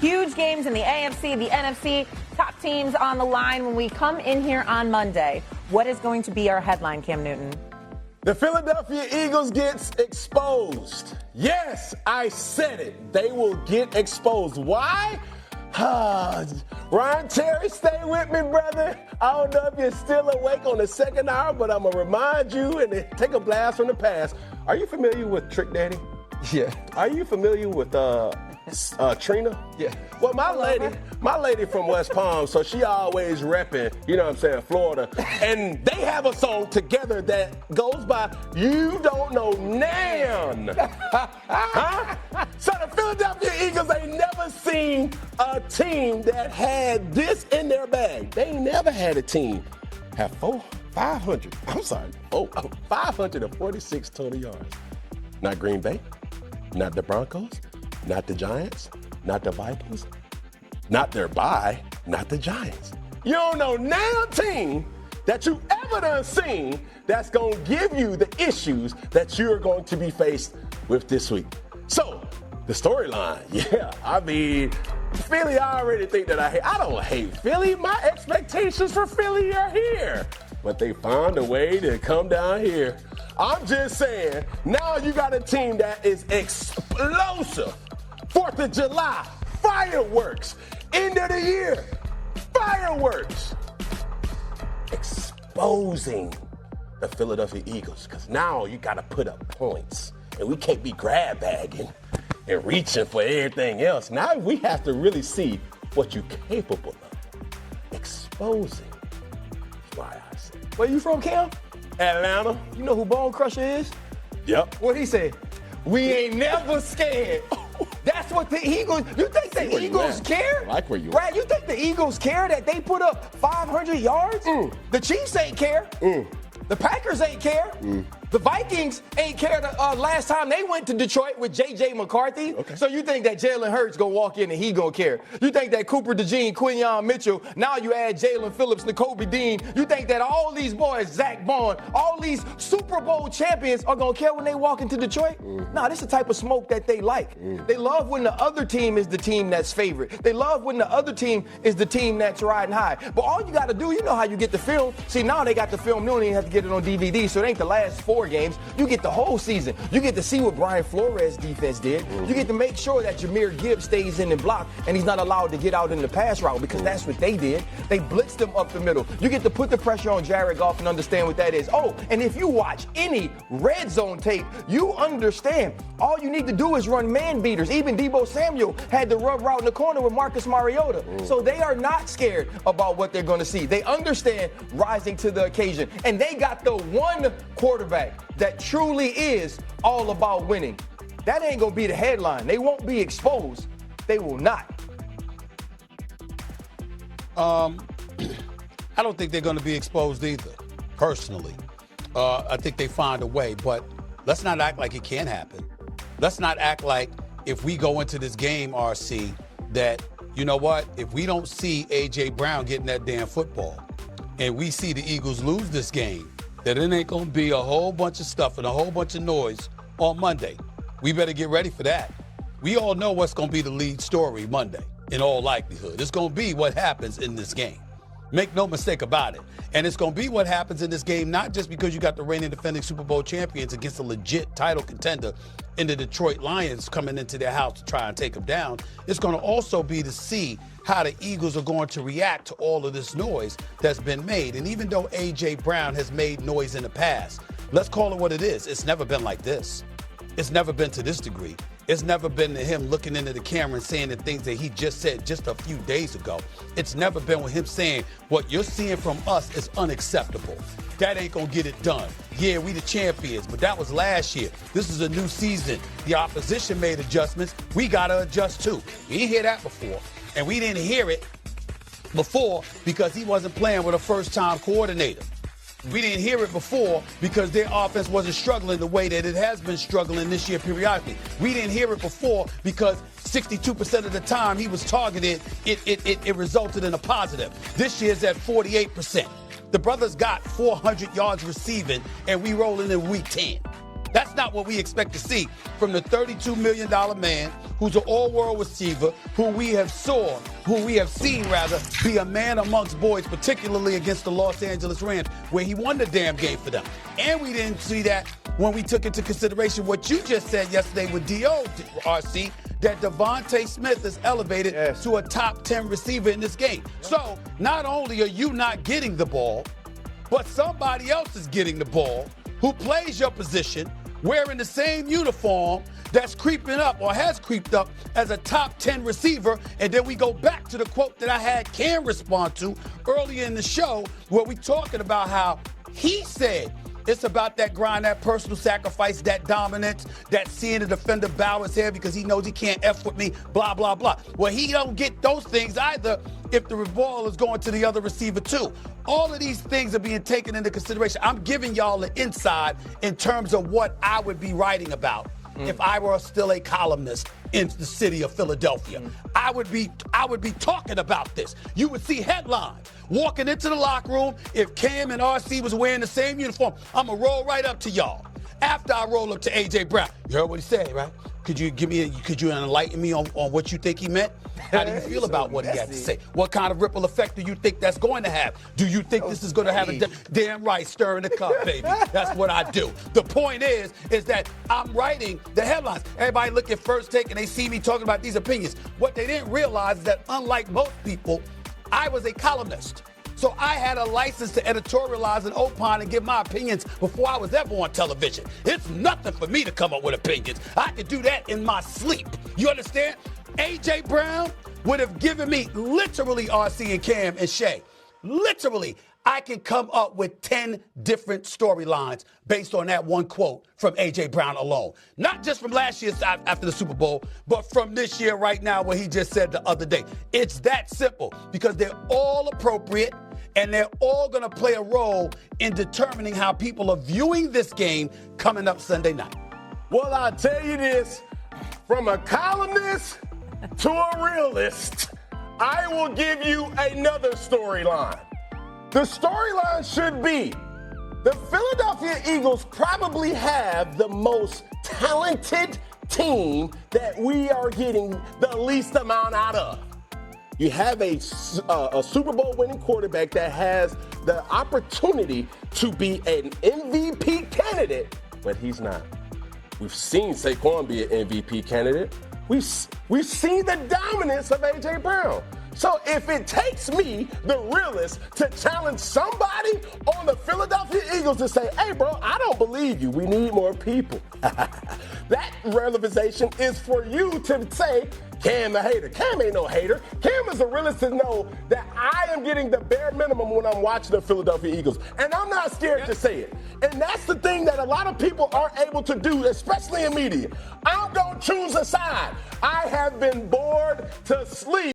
Huge games in the AFC, the NFC, top teams on the line when we come in here on Monday. What is going to be our headline, Cam Newton? The Philadelphia Eagles gets exposed. Yes, I said it. They will get exposed. Why? Ryan Terry, stay with me, brother. I don't know if you're still awake on the second hour, but I'm going to remind you and take a blast from the past. Are you familiar with Trick Daddy? Yeah. Are you familiar with Trina? Yeah. Well, my lady from West Palm, so she always repping, you know what I'm saying, Florida. And they have a song together that goes by You Don't Know Nan. Huh? So the Philadelphia Eagles ain't never seen a team that had this in their bag. They ain't never had a team have 546 total yards. Not Green Bay, not the Broncos, not the Giants, not the Vikings, not their bye, not the Giants. You don't know now team that you ever done seen that's going to give you the issues that you're going to be faced with this week. So, the storyline, I mean, Philly, I already think that I don't hate Philly. My expectations for Philly are here. But they found a way to come down here. I'm just saying, now you got a team that is explosive. 4th of July, fireworks. End of the year, fireworks. Exposing the Philadelphia Eagles, because now you got to put up points. And we can't be grab bagging and reaching for everything else. Now we have to really see what you're capable of. Exposing. That's why I say. Where you from, Cam? Atlanta. You know who Bone Crusher is? Yep. What he say? We ain't never scared. That's what the Eagles. You think the Eagles care? I like where you are. Right? You think the Eagles care that they put up 500 yards? The Chiefs ain't care. The Packers ain't care. The Vikings ain't care the last time they went to Detroit with J.J. McCarthy. Okay. So you think that Jalen Hurts gonna walk in and he gonna care? You think that Cooper DeJean, Quinyon Mitchell, now you add Jalen Phillips, Nakobe Dean. You think that all these boys, Zach Bond, all these Super Bowl champions are gonna care when they walk into Detroit? Nah, this is the type of smoke that they like. They love when the other team is the team that's favored. They love when the other team is the team that's riding high. But all you gotta do, you know how you get the film. See, now they got the film. You don't even have to get it on DVD, so it ain't the last 4 games. You get the whole season. You get to see what Brian Flores' defense did. You get to make sure that Jahmyr Gibbs stays in and block, and he's not allowed to get out in the pass route, because that's what they did. They blitzed him up the middle. You get to put the pressure on Jared Goff and understand what that is. Oh, and if you watch any red zone tape, you understand. All you need to do is run man beaters. Even Deebo Samuel had the rub route in the corner with Marcus Mariota. So they are not scared about what they're going to see. They understand rising to the occasion. And they got the one quarterback that truly is all about winning. That ain't going to be the headline. They won't be exposed. They will not. I don't think they're going to be exposed either, personally. I think they find a way, but let's not act like it can't happen. Let's not act like if we go into this game, RC, that, you know what, if we don't see A.J. Brown getting that damn football and we see the Eagles lose this game, that it ain't going to be a whole bunch of stuff and a whole bunch of noise on Monday. We better get ready for that. We all know what's going to be the lead story Monday, in all likelihood. It's going to be what happens in this game. Make no mistake about it. And it's going to be what happens in this game, not just because you got the reigning defending Super Bowl champions against a legit title contender in the Detroit Lions coming into their house to try and take them down. It's going to also be to see how the Eagles are going to react to all of this noise that's been made. And even though A.J. Brown has made noise in the past, let's call it what it is. It's never been like this. It's never been to this degree. It's never been to him looking into the camera and saying the things that he just said just a few days ago. It's never been with him saying, what you're seeing from us is unacceptable. That ain't gonna get it done. Yeah, we the champions, but that was last year. This is a new season. The opposition made adjustments. We gotta adjust too. We didn't hear that before. And we didn't hear it before because he wasn't playing with a first-time coordinator. We didn't hear it before because their offense wasn't struggling the way that it has been struggling this year periodically. We didn't hear it before because 62% of the time he was targeted, it resulted in a positive. This year's at 48%. The brothers got 400 yards receiving, and we rolling in week 10. That's not what we expect to see from the $32 million man who's an all-world receiver, who we have seen be a man amongst boys, particularly against the Los Angeles Rams, where he won the damn game for them. And we didn't see that when we took into consideration what you just said yesterday with D.O., RC, that Devontae Smith is elevated to a top 10 receiver in this game. So not only are you not getting the ball, but somebody else is getting the ball who plays your position, wearing the same uniform that's creeping up or has creeped up as a top 10 receiver. And then we go back to the quote that I had Cam respond to earlier in the show, where we talking about how he said it's about that grind, that personal sacrifice, that dominance, that seeing the defender bow his head because he knows he can't F with me, blah, blah, blah. Well, he don't get those things either if the ball is going to the other receiver too. All of these things are being taken into consideration. I'm giving y'all the inside in terms of what I would be writing about if I were still a columnist in the city of Philadelphia. I would be talking about this. You would see headlines walking into the locker room. If Cam and RC was wearing the same uniform, I'm going to roll right up to y'all. After I roll up to A.J. Brown, you heard what he said, right? Could you enlighten me on what you think he meant? How do you feel about what he had to say? What kind of ripple effect do you think that's going to have? Do you think this is going to have a damn right, stirring the cup, baby? That's what I do. The point is that I'm writing the headlines. Everybody look at First Take and they see me talking about these opinions. What they didn't realize is that unlike most people, I was a columnist. So I had a license to editorialize and opine and give my opinions before I was ever on television. It's nothing for me to come up with opinions. I could do that in my sleep. You understand? A.J. Brown would have given me literally RC and Cam and Shay. Literally, I can come up with 10 different storylines based on that one quote from A.J. Brown alone. Not just from last year after the Super Bowl, but from this year right now, what he just said the other day. It's that simple because they're all appropriate and they're all going to play a role in determining how people are viewing this game coming up Sunday night. Well, I'll tell you this, from a columnist to a realist, I will give you another storyline. The storyline should be the Philadelphia Eagles probably have the most talented team that we are getting the least amount out of. You have a Super Bowl winning quarterback that has the opportunity to be an MVP candidate, but he's not. We've seen Saquon be an MVP candidate. We've seen the dominance of A.J. Brown. So if it takes me, the realist, to challenge somebody on the Philadelphia Eagles to say, hey, bro, I don't believe you. We need more people. That realization is for you to say, Cam the hater. Cam ain't no hater. Cam is a realist to know that I am getting the bare minimum when I'm watching the Philadelphia Eagles. And I'm not scared to say it. And that's the thing that a lot of people aren't able to do, especially in media. I'm going to choose a side. I have been bored to sleep.